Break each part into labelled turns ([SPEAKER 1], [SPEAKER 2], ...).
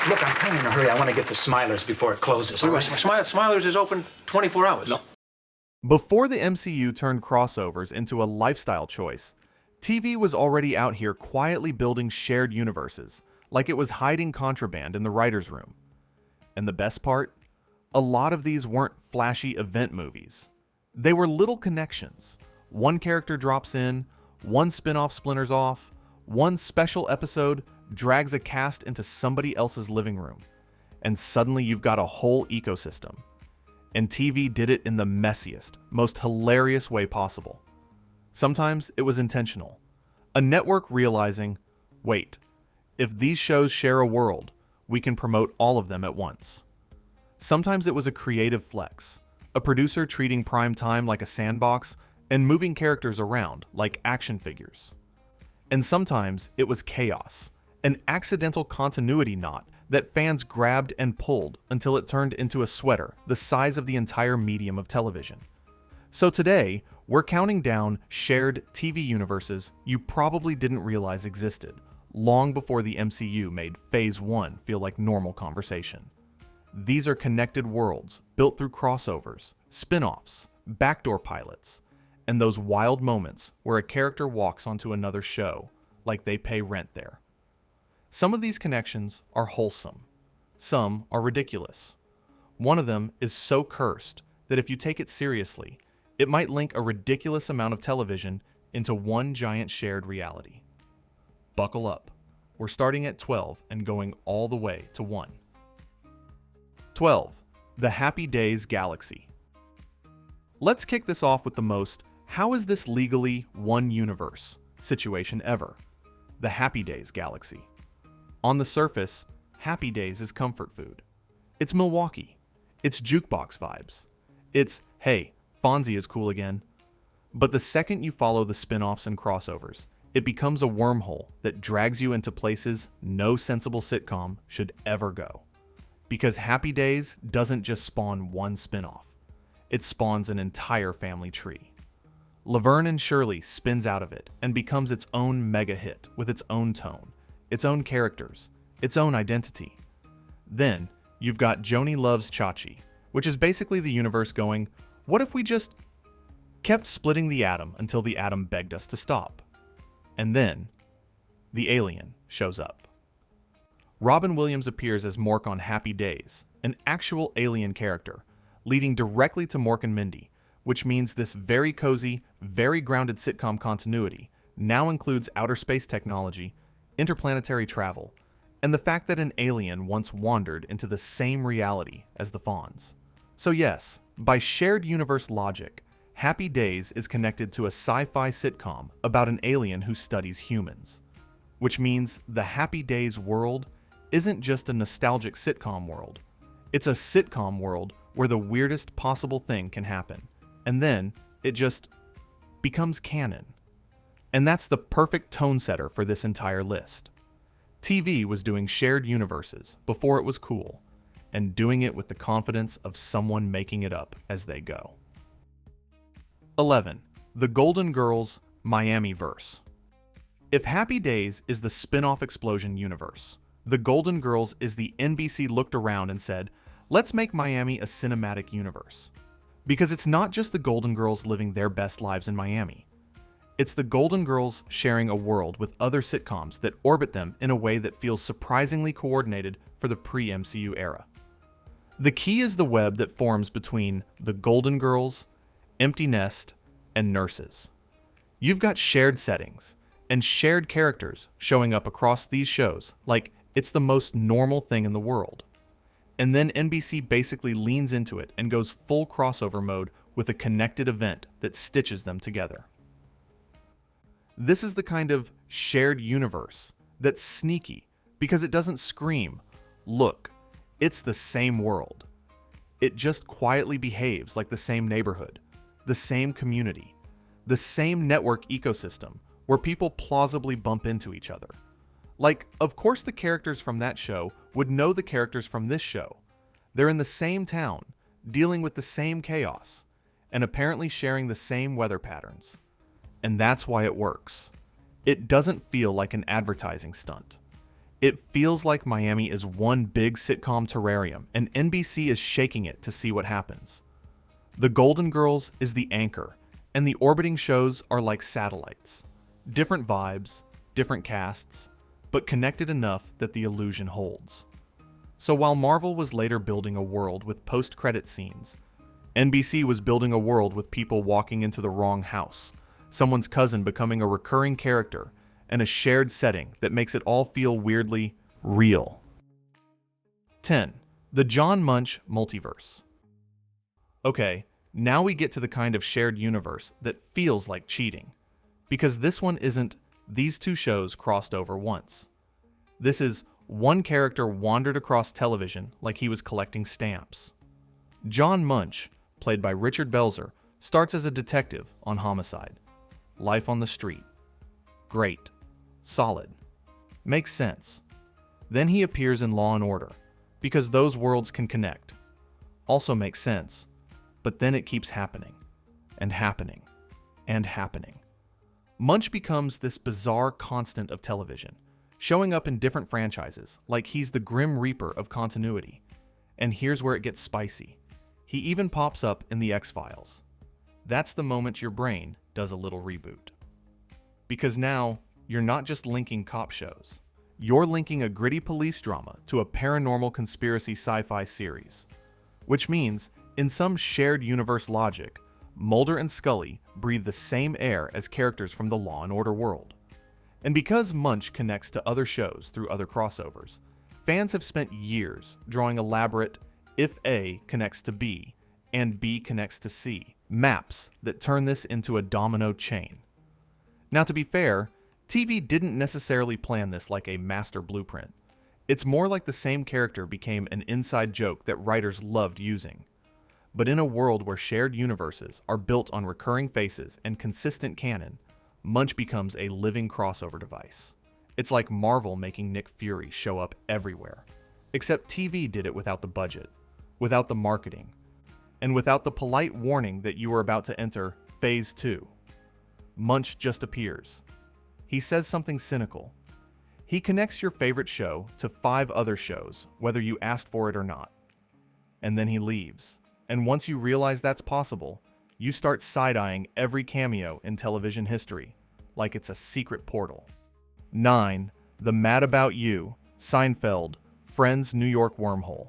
[SPEAKER 1] Look, I'm kind of in a hurry. I want to get to Smiler's before it closes.
[SPEAKER 2] Wait, Smiler's is open 24 hours.
[SPEAKER 1] No.
[SPEAKER 3] Before the MCU turned crossovers into a lifestyle choice, TV was already out here quietly building shared universes, like it was hiding contraband in the writer's room. And the best part? A lot of these weren't flashy event movies. They were little connections. One character drops in, one spin-off splinters off, one special episode drags a cast into somebody else's living room, and suddenly you've got a whole ecosystem. And TV did it in the messiest, most hilarious way possible. Sometimes it was intentional. A network realizing, wait, if these shows share a world, we can promote all of them at once. Sometimes it was a creative flex, a producer treating prime time like a sandbox and moving characters around like action figures. And sometimes it was chaos, an accidental continuity knot that fans grabbed and pulled until it turned into a sweater the size of the entire medium of television. So today, we're counting down shared TV universes you probably didn't realize existed, long before the MCU made Phase 1 feel like normal conversation. These are connected worlds built through crossovers, spin-offs, backdoor pilots, and those wild moments where a character walks onto another show like they pay rent there. Some of these connections are wholesome. Some are ridiculous. One of them is so cursed that if you take it seriously, it might link a ridiculous amount of television into one giant shared reality. Buckle up. We're starting at 12 and going all the way to 1. 12. The Happy Days Galaxy. Let's kick this off with the most "how is this legally one universe" situation ever. The Happy Days Galaxy. On the surface, Happy Days is comfort food. It's Milwaukee. It's jukebox vibes. It's, hey, Fonzie is cool again. But the second you follow the spin-offs and crossovers, it becomes a wormhole that drags you into places no sensible sitcom should ever go. Because Happy Days doesn't just spawn one spin-off. It spawns an entire family tree. Laverne and Shirley spins out of it and becomes its own mega hit with its own tone, its own characters, its own identity. Then, you've got Joni Loves Chachi, which is basically the universe going, what if we just kept splitting the atom until the atom begged us to stop? And then, the alien shows up. Robin Williams appears as Mork on Happy Days, an actual alien character, leading directly to Mork and Mindy, which means this very cozy, very grounded sitcom continuity now includes outer space technology, interplanetary travel, and the fact that an alien once wandered into the same reality as the Fonz. So yes, by shared universe logic, Happy Days is connected to a sci-fi sitcom about an alien who studies humans. Which means the Happy Days world isn't just a nostalgic sitcom world. It's a sitcom world where the weirdest possible thing can happen, and then it just becomes canon. And that's the perfect tone setter for this entire list. TV was doing shared universes before it was cool, and doing it with the confidence of someone making it up as they go. 11. The Golden Girls Miami-verse. If Happy Days is the spin-off explosion universe, the Golden Girls is the NBC looked around and said, let's make Miami a cinematic universe. Because it's not just the Golden Girls living their best lives in Miami. It's the Golden Girls sharing a world with other sitcoms that orbit them in a way that feels surprisingly coordinated for the pre-MCU era. The key is the web that forms between the Golden Girls, Empty Nest, and Nurses. You've got shared settings and shared characters showing up across these shows like it's the most normal thing in the world. And then NBC basically leans into it and goes full crossover mode with a connected event that stitches them together. This is the kind of shared universe that's sneaky because it doesn't scream, look, it's the same world. It just quietly behaves like the same neighborhood, the same community, the same network ecosystem where people plausibly bump into each other. Like, of course the characters from that show would know the characters from this show. They're in the same town, dealing with the same chaos, and apparently sharing the same weather patterns. And that's why it works. It doesn't feel like an advertising stunt. It feels like Miami is one big sitcom terrarium, and NBC is shaking it to see what happens. The Golden Girls is the anchor, and the orbiting shows are like satellites. Different vibes, different casts, but connected enough that the illusion holds. So while Marvel was later building a world with post-credit scenes, NBC was building a world with people walking into the wrong house, someone's cousin becoming a recurring character, and a shared setting that makes it all feel weirdly real. 10. The John Munch Multiverse. Okay, now we get to the kind of shared universe that feels like cheating, because this one isn't these two shows crossed over once. This is one character wandered across television like he was collecting stamps. John Munch, played by Richard Belzer, starts as a detective on homicide. Life on the street. Great. Solid. Makes sense. Then he appears in Law & Order, because those worlds can connect. Also makes sense. But then it keeps happening, and happening, and happening. Munch becomes this bizarre constant of television, showing up in different franchises, like he's the Grim Reaper of continuity. And here's where it gets spicy. He even pops up in The X-Files. That's the moment your brain does a little reboot. Because now, you're not just linking cop shows. You're linking a gritty police drama to a paranormal conspiracy sci-fi series. Which means, in some shared universe logic, Mulder and Scully breathe the same air as characters from the Law & Order world. And because Munch connects to other shows through other crossovers, fans have spent years drawing elaborate if A connects to B and B connects to C maps that turn this into a domino chain. Now, to be fair, TV didn't necessarily plan this like a master blueprint. It's more like the same character became an inside joke that writers loved using. But in a world where shared universes are built on recurring faces and consistent canon, Munch becomes a living crossover device. It's like Marvel making Nick Fury show up everywhere. Except TV did it without the budget, without the marketing, and without the polite warning that you were about to enter Phase 2. Munch just appears. He says something cynical. He connects your favorite show to 5 other shows, whether you asked for it or not. And then he leaves. And once you realize that's possible, you start side-eyeing every cameo in television history, like it's a secret portal. 9. The Mad About You, Seinfeld, Friends New York wormhole.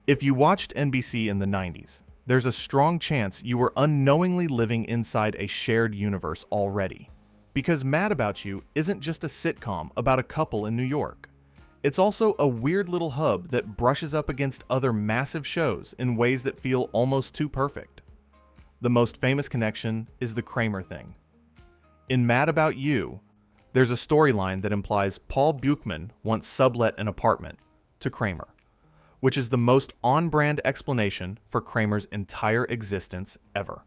[SPEAKER 3] If you watched NBC in the 90s, there's a strong chance you were unknowingly living inside a shared universe already. Because Mad About You isn't just a sitcom about a couple in New York. It's also a weird little hub that brushes up against other massive shows in ways that feel almost too perfect. The most famous connection is the Kramer thing. In Mad About You, there's a storyline that implies Paul Buchman once sublet an apartment to Kramer, which is the most on-brand explanation for Kramer's entire existence ever.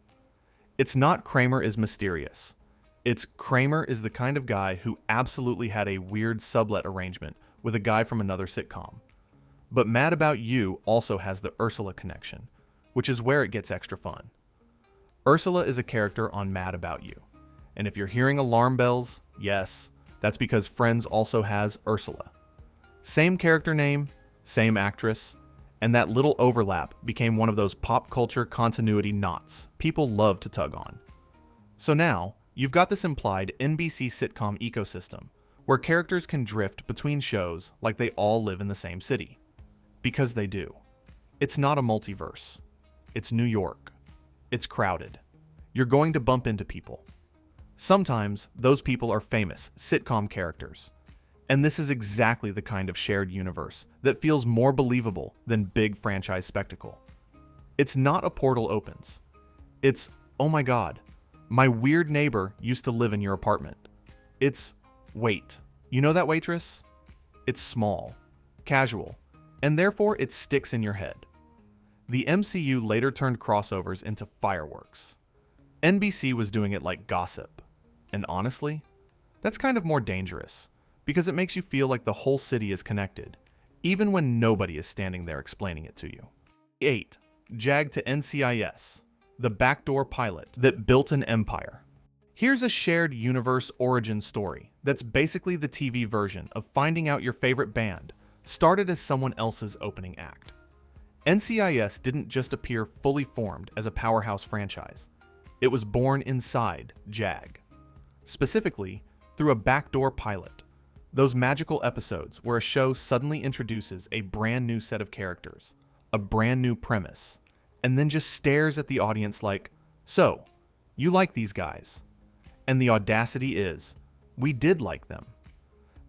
[SPEAKER 3] It's not Kramer is mysterious. It's Kramer is the kind of guy who absolutely had a weird sublet arrangement with a guy from another sitcom. But Mad About You also has the Ursula connection, which is where it gets extra fun. Ursula is a character on Mad About You. And if you're hearing alarm bells, yes, that's because Friends also has Ursula. Same character name, same actress, and that little overlap became one of those pop culture continuity knots people love to tug on. So now, you've got this implied NBC sitcom ecosystem, where characters can drift between shows like they all live in the same city. Because they do. It's not a multiverse. It's New York. It's crowded. You're going to bump into people. Sometimes, those people are famous sitcom characters. And this is exactly the kind of shared universe that feels more believable than big franchise spectacle. It's not a portal opens. It's, oh my god, my weird neighbor used to live in your apartment. It's, wait, you know that waitress? It's small, casual, and therefore it sticks in your head. The MCU later turned crossovers into fireworks. NBC was doing it like gossip. And honestly, that's kind of more dangerous, because it makes you feel like the whole city is connected, even when nobody is standing there explaining it to you. 8. JAG to NCIS, the backdoor pilot that built an empire. Here's a shared universe origin story that's basically the TV version of finding out your favorite band started as someone else's opening act. NCIS didn't just appear fully formed as a powerhouse franchise. It was born inside JAG. Specifically, through a backdoor pilot. Those magical episodes where a show suddenly introduces a brand new set of characters, a brand new premise, and then just stares at the audience like, "So, you like these guys?" And the audacity is, we did like them.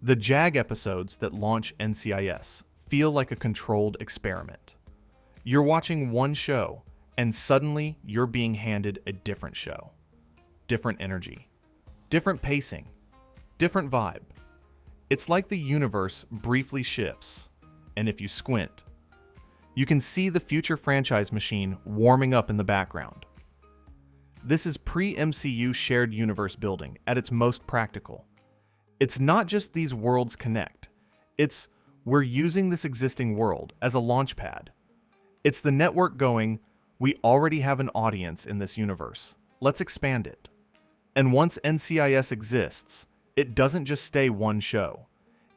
[SPEAKER 3] The JAG episodes that launch NCIS feel like a controlled experiment. You're watching one show, and suddenly you're being handed a different show. Different energy. Different pacing. Different vibe. It's like the universe briefly shifts, and if you squint, you can see the future franchise machine warming up in the background. This is pre-MCU shared universe building at its most practical. It's not just these worlds connect. It's we're using this existing world as a launch pad. It's the network going, we already have an audience in this universe. Let's expand it. And once NCIS exists, it doesn't just stay one show.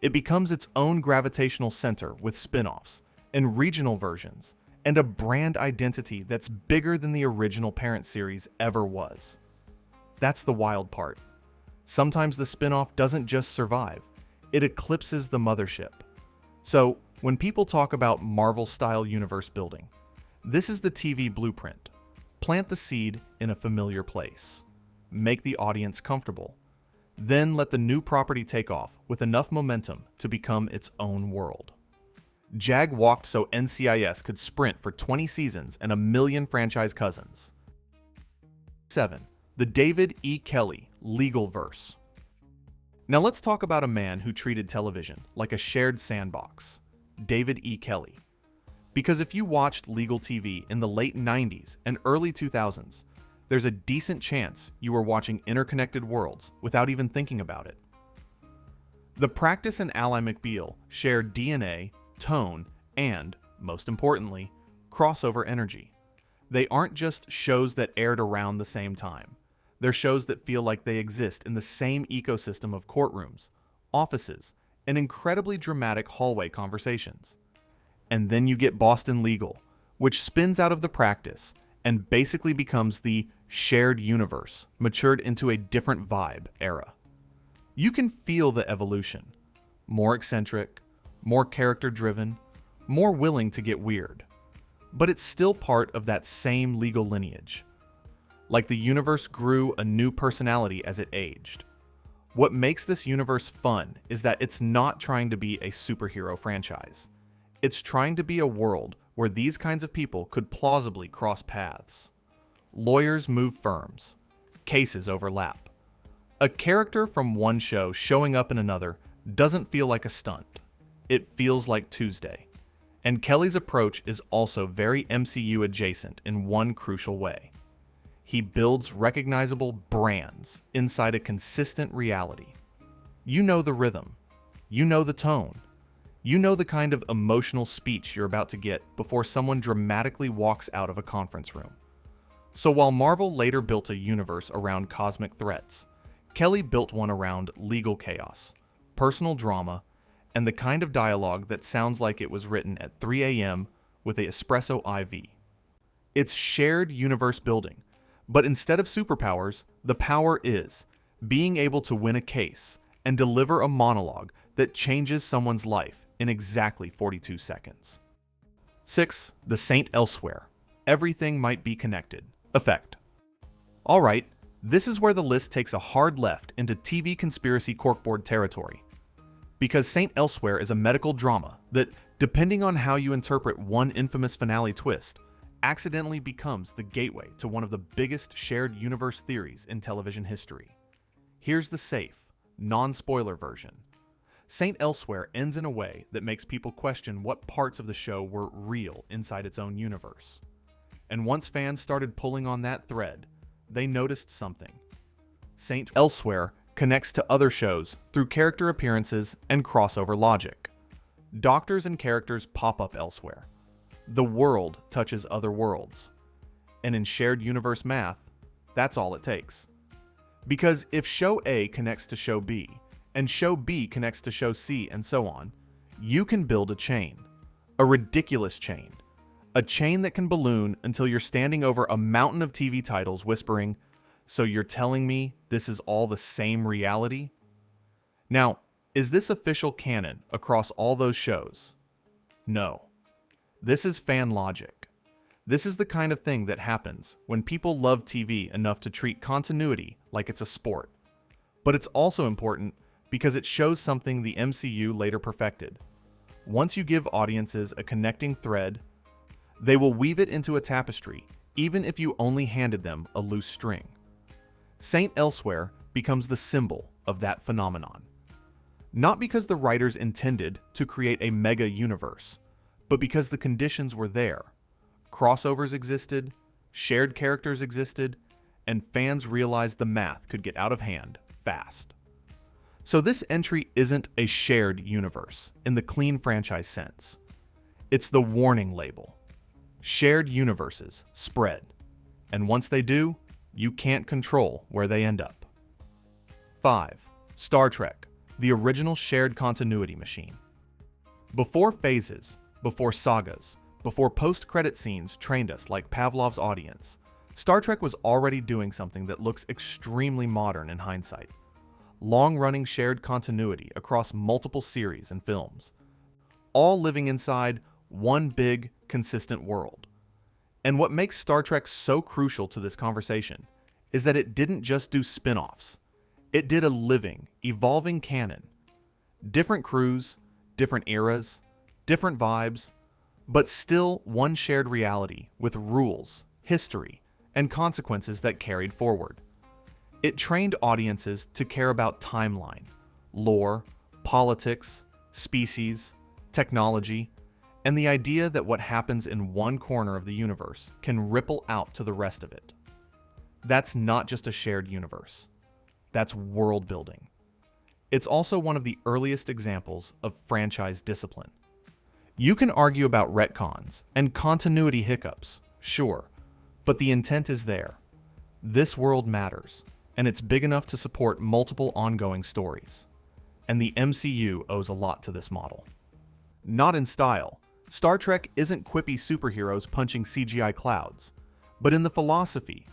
[SPEAKER 3] It becomes its own gravitational center with spin-offs and regional versions, and a brand identity that's bigger than the original parent series ever was. That's the wild part. Sometimes the spin-off doesn't just survive, it eclipses the mothership. So, when people talk about Marvel-style universe building, this is the TV blueprint. Plant the seed in a familiar place. Make the audience comfortable. Then let the new property take off with enough momentum to become its own world. JAG walked so NCIS could sprint for 20 seasons and a million franchise cousins. 7. The David E. Kelley Legal Verse. Now let's talk about a man who treated television like a shared sandbox, David E. Kelley. Because if you watched legal TV in the late 90s and early 2000s, there's a decent chance you were watching interconnected worlds without even thinking about it. The Practice and Ally McBeal shared DNA, tone, and, most importantly, crossover energy. They aren't just shows that aired around the same time. They're shows that feel like they exist in the same ecosystem of courtrooms, offices, and incredibly dramatic hallway conversations. And then you get Boston Legal, which spins out of The Practice and basically becomes the shared universe matured into a different vibe era. You can feel the evolution. More eccentric, more character-driven, more willing to get weird. But it's still part of that same legal lineage. Like the universe grew a new personality as it aged. What makes this universe fun is that it's not trying to be a superhero franchise. It's trying to be a world where these kinds of people could plausibly cross paths. Lawyers move firms. Cases overlap. A character from one show showing up in another doesn't feel like a stunt. It feels like Tuesday. And Kelley's approach is also very MCU adjacent in one crucial way. He builds recognizable brands inside a consistent reality. You know the rhythm. You know the tone. You know the kind of emotional speech you're about to get before someone dramatically walks out of a conference room. So while Marvel later built a universe around cosmic threats, Kelley built one around legal chaos, personal drama, and the kind of dialogue that sounds like it was written at 3 a.m. with an espresso IV. It's shared universe building, but instead of superpowers, the power is being able to win a case and deliver a monologue that changes someone's life in exactly 42 seconds. 6. The Saint Elsewhere. Everything might be connected. Effect. Alright, this is where the list takes a hard left into TV conspiracy corkboard territory. Because Saint Elsewhere is a medical drama that, depending on how you interpret one infamous finale twist, accidentally becomes the gateway to one of the biggest shared universe theories in television history. Here's the safe, non-spoiler version. Saint Elsewhere ends in a way that makes people question what parts of the show were real inside its own universe. And once fans started pulling on that thread, they noticed something. Saint Elsewhere connects to other shows through character appearances and crossover logic. Doctors and characters pop up elsewhere. The world touches other worlds. And in shared universe math, that's all it takes. Because if show A connects to show B, and show B connects to show C, and so on, you can build a chain. A ridiculous chain. A chain that can balloon until you're standing over a mountain of TV titles whispering, "So you're telling me this is all the same reality?" Now, is this official canon across all those shows? No. This is fan logic. This is the kind of thing that happens when people love TV enough to treat continuity like it's a sport. But it's also important because it shows something the MCU later perfected. Once you give audiences a connecting thread, they will weave it into a tapestry, even if you only handed them a loose string. Saint Elsewhere becomes the symbol of that phenomenon. Not because the writers intended to create a mega universe, but because the conditions were there. Crossovers existed, shared characters existed, and fans realized the math could get out of hand fast. So this entry isn't a shared universe in the clean franchise sense. It's the warning label. Shared universes spread, and once they do, you can't control where they end up. 5. Star Trek, the original shared continuity machine. Before phases, before sagas, before post-credit scenes trained us like Pavlov's audience, Star Trek was already doing something that looks extremely modern in hindsight. Long-running shared continuity across multiple series and films, all living inside one big, consistent world. And what makes Star Trek so crucial to this conversation is that it didn't just do spin-offs. It did a living, evolving canon. Different crews, different eras, different vibes, but still one shared reality with rules, history, and consequences that carried forward. It trained audiences to care about timeline, lore, politics, species, technology, and the idea that what happens in one corner of the universe can ripple out to the rest of it. That's not just a shared universe. That's world building. It's also one of the earliest examples of franchise discipline. You can argue about retcons and continuity hiccups, sure, but the intent is there. This world matters, and it's big enough to support multiple ongoing stories. And the MCU owes a lot to this model. Not in style, Star Trek isn't quippy superheroes punching CGI clouds, but in the philosophy.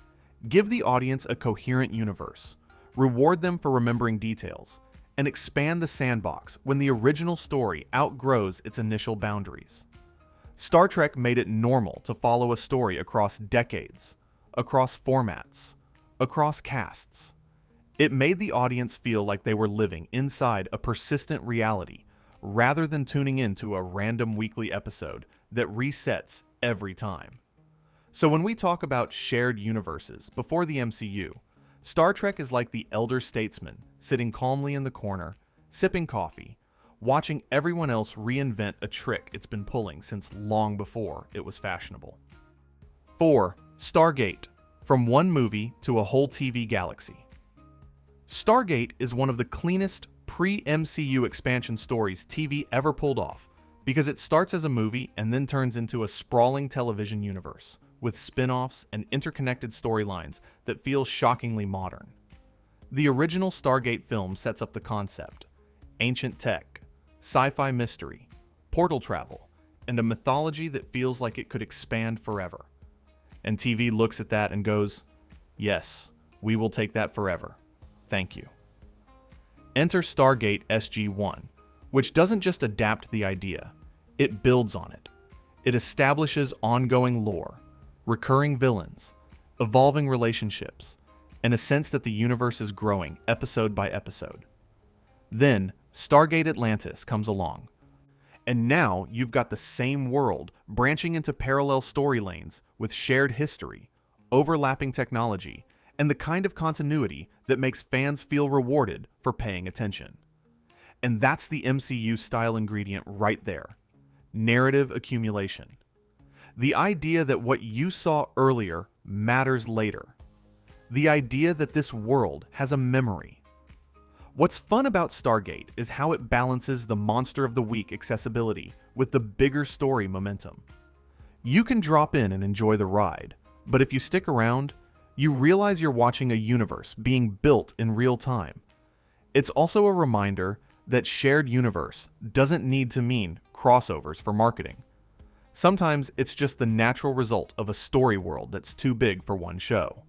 [SPEAKER 3] Give the audience a coherent universe, reward them for remembering details, and expand the sandbox when the original story outgrows its initial boundaries. Star Trek made it normal to follow a story across decades, across formats, across casts. It made the audience feel like they were living inside a persistent reality rather than tuning into a random weekly episode that resets every time. So when we talk about shared universes before the MCU, Star Trek is like the elder statesman sitting calmly in the corner, sipping coffee, watching everyone else reinvent a trick it's been pulling since long before it was fashionable. 4. Stargate, from one movie to a whole TV galaxy. Stargate is one of the cleanest pre-MCU expansion stories TV ever pulled off because it starts as a movie and then turns into a sprawling television universe with spin-offs and interconnected storylines that feel shockingly modern. The original Stargate film sets up the concept: ancient tech, sci-fi mystery, portal travel, and a mythology that feels like it could expand forever. And TV looks at that and goes, "Yes, we will take that forever. Thank you." Enter Stargate SG-1, which doesn't just adapt the idea, it builds on it. It establishes ongoing lore, recurring villains, evolving relationships, and a sense that the universe is growing episode by episode. Then, Stargate Atlantis comes along. And now you've got the same world branching into parallel story lanes with shared history, overlapping technology, and the kind of continuity that makes fans feel rewarded for paying attention. And that's the MCU style ingredient right there: narrative accumulation. The idea that what you saw earlier matters later. The idea that this world has a memory. What's fun about Stargate is how it balances the monster of the week accessibility with the bigger story momentum. You can drop in and enjoy the ride, but if you stick around, You realize you're watching a universe being built in real time. It's also a reminder that shared universe doesn't need to mean crossovers for marketing. Sometimes it's just the natural result of a story world that's too big for one show.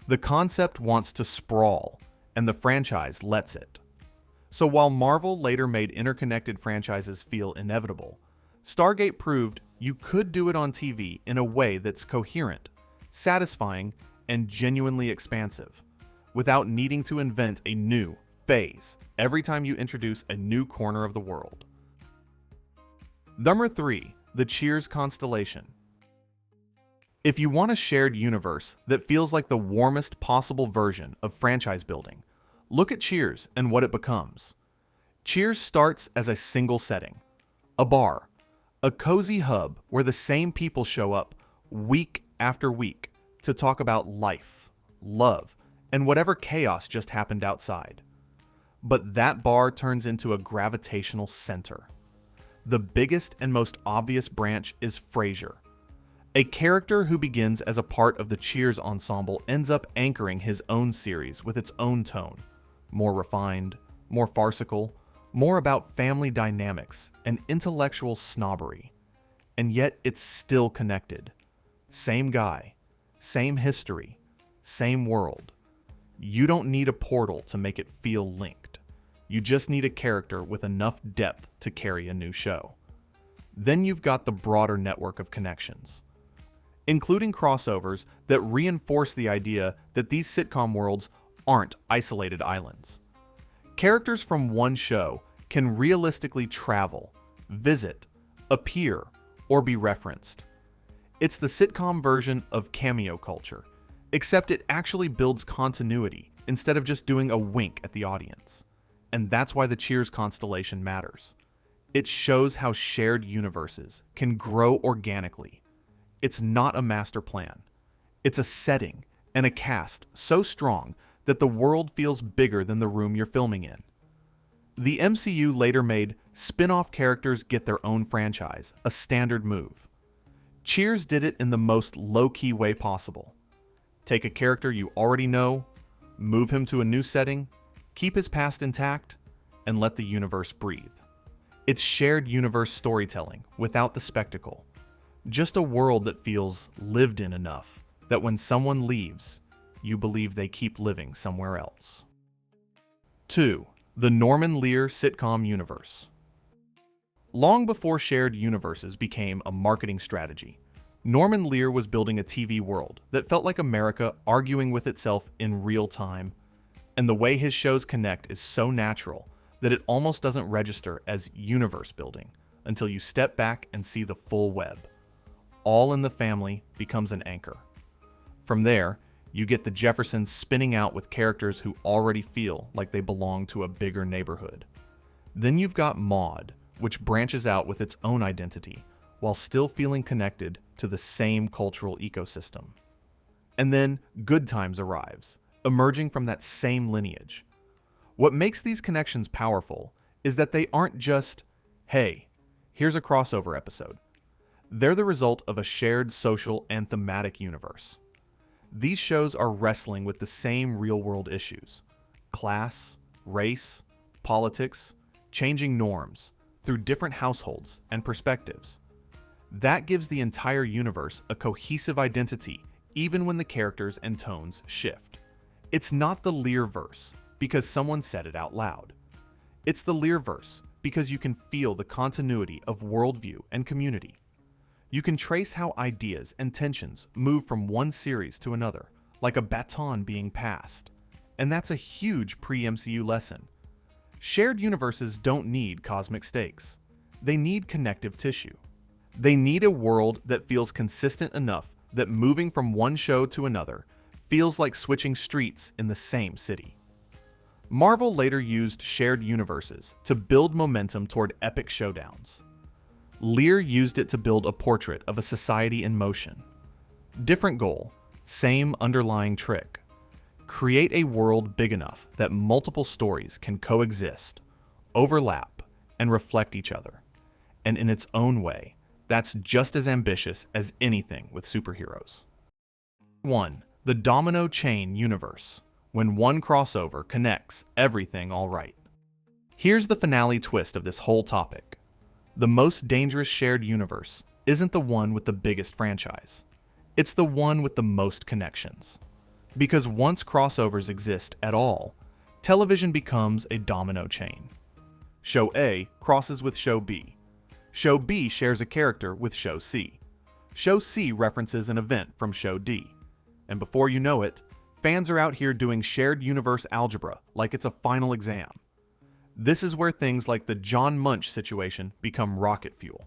[SPEAKER 3] The concept wants to sprawl, and the franchise lets it. So while Marvel later made interconnected franchises feel inevitable, Stargate proved you could do it on TV in a way that's coherent, satisfying, and genuinely expansive, without needing to invent a new phase every time you introduce a new corner of the world. Number 3. The Cheers Constellation. If you want a shared universe that feels like the warmest possible version of franchise building, look at Cheers and what it becomes. Cheers starts as a single setting, a bar, a cozy hub where the same people show up week after week to talk about life, love, and whatever chaos just happened outside. But that bar turns into a gravitational center. The biggest and most obvious branch is Frasier. A character who begins as a part of the Cheers ensemble ends up anchoring his own series with its own tone. More refined, more farcical, more about family dynamics and intellectual snobbery. And yet it's still connected. Same guy, same history, same world. You don't need a portal to make it feel linked. You just need a character with enough depth to carry a new show. Then you've got the broader network of connections, including crossovers that reinforce the idea that these sitcom worlds aren't isolated islands. Characters from one show can realistically travel, visit, appear, or be referenced. It's the sitcom version of cameo culture, except it actually builds continuity instead of just doing a wink at the audience. And that's why the Cheers constellation matters. It shows how shared universes can grow organically. It's not a master plan. It's a setting and a cast so strong that the world feels bigger than the room you're filming in. The MCU later made spin-off characters get their own franchise, a standard move. Cheers did it in the most low-key way possible. Take a character you already know, move him to a new setting, keep his past intact, and let the universe breathe. It's shared universe storytelling without the spectacle. Just a world that feels lived in enough that when someone leaves, you believe they keep living somewhere else. 2. The Norman Lear sitcom universe. Long before shared universes became a marketing strategy, Norman Lear was building a TV world that felt like America arguing with itself in real time, and the way his shows connect is so natural that it almost doesn't register as universe building until you step back and see the full web. All in the Family becomes an anchor. From there, you get the Jeffersons spinning out with characters who already feel like they belong to a bigger neighborhood. Then you've got Maude, which branches out with its own identity while still feeling connected to the same cultural ecosystem. And then Good Times arrives, emerging from that same lineage. What makes these connections powerful is that they aren't just, hey, here's a crossover episode. They're the result of a shared social and thematic universe. These shows are wrestling with the same real-world issues: class, race, politics, changing norms, through different households and perspectives. That gives the entire universe a cohesive identity even when the characters and tones shift. It's not the Learverse because someone said it out loud. It's the Learverse because you can feel the continuity of worldview and community. You can trace how ideas and tensions move from one series to another, like a baton being passed. And that's a huge pre-MCU lesson. Shared universes don't need cosmic stakes. They need connective tissue. They need a world that feels consistent enough that moving from one show to another feels like switching streets in the same city. Marvel later used shared universes to build momentum toward epic showdowns. Lear used it to build a portrait of a society in motion. Different goal, same underlying trick. Create a world big enough that multiple stories can coexist, overlap, and reflect each other. And in its own way, that's just as ambitious as anything with superheroes. 1. The domino chain universe. When one crossover connects everything all right. Here's the finale twist of this whole topic. The most dangerous shared universe isn't the one with the biggest franchise. It's the one with the most connections. Because once crossovers exist at all, television becomes a domino chain. Show A crosses with Show B. Show B shares a character with Show C. Show C references an event from Show D. And before you know it, fans are out here doing shared universe algebra like it's a final exam. This is where things like the John Munch situation become rocket fuel.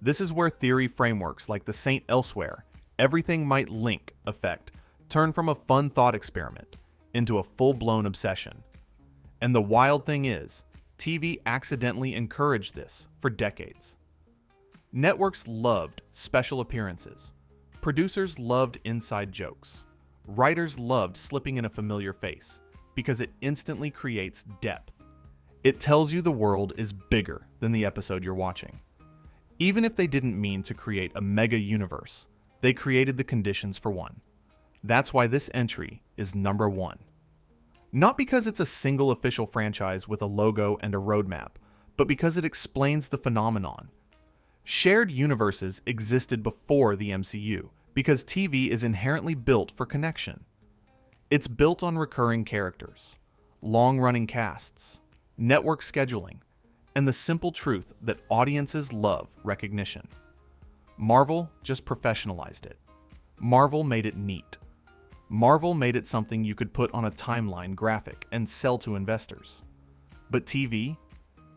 [SPEAKER 3] This is where theory frameworks like the Saint Elsewhere, everything might link effect turn from a fun thought experiment into a full-blown obsession. And the wild thing is, TV accidentally encouraged this for decades. Networks loved special appearances. Producers loved inside jokes. Writers loved slipping in a familiar face because it instantly creates depth. It tells you the world is bigger than the episode you're watching. Even if they didn't mean to create a mega universe, they created the conditions for one. That's why this entry is number 1. Not because it's a single official franchise with a logo and a roadmap, but because it explains the phenomenon. Shared universes existed before the MCU because TV is inherently built for connection. It's built on recurring characters, long-running casts, network scheduling, and the simple truth that audiences love recognition. Marvel just professionalized it. Marvel made it neat. Marvel made it something you could put on a timeline graphic and sell to investors. But TV?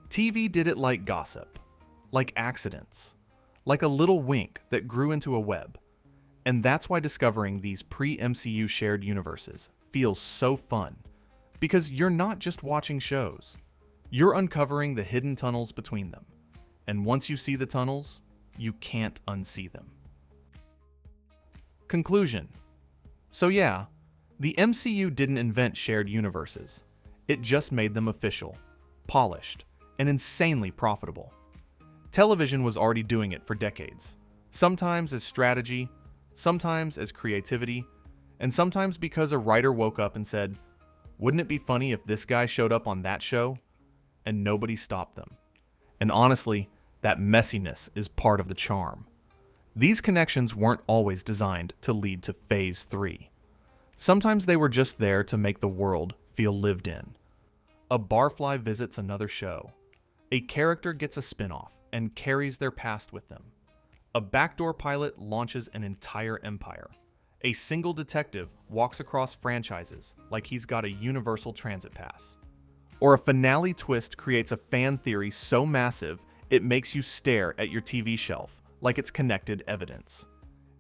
[SPEAKER 3] TV did it like gossip, like accidents, like a little wink that grew into a web. And that's why discovering these pre-MCU shared universes feels so fun. Because you're not just watching shows. You're uncovering the hidden tunnels between them. And once you see the tunnels, you can't unsee them. Conclusion. So yeah, the MCU didn't invent shared universes. It just made them official, polished, and insanely profitable. Television was already doing it for decades. Sometimes as strategy, sometimes as creativity, and sometimes because a writer woke up and said, "Wouldn't it be funny if this guy showed up on that show?" And nobody stopped them. And honestly, that messiness is part of the charm. These connections weren't always designed to lead to Phase 3. Sometimes they were just there to make the world feel lived in. A barfly visits another show. A character gets a spin-off and carries their past with them. A backdoor pilot launches an entire empire. A single detective walks across franchises like he's got a universal transit pass. Or a finale twist creates a fan theory so massive it makes you stare at your TV shelf like it's connected evidence.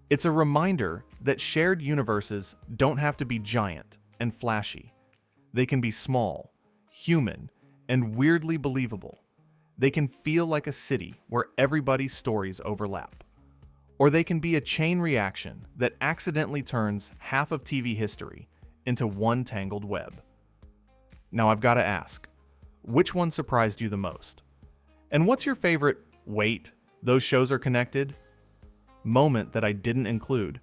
[SPEAKER 3] It's a reminder that shared universes don't have to be giant and flashy. They can be small, human, and weirdly believable. They can feel like a city where everybody's stories overlap. Or they can be a chain reaction that accidentally turns half of TV history into one tangled web. Now I've got to ask, which one surprised you the most? And what's your favorite, wait, those shows are connected moment that I didn't include?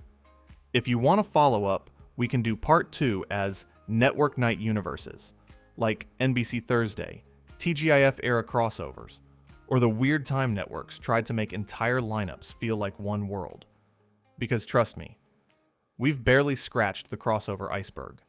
[SPEAKER 3] If you want to follow up, we can do part 2 as Network Night Universes, like NBC Thursday, TGIF era crossovers, or the weird time networks tried to make entire lineups feel like one world. Because trust me, we've barely scratched the crossover iceberg.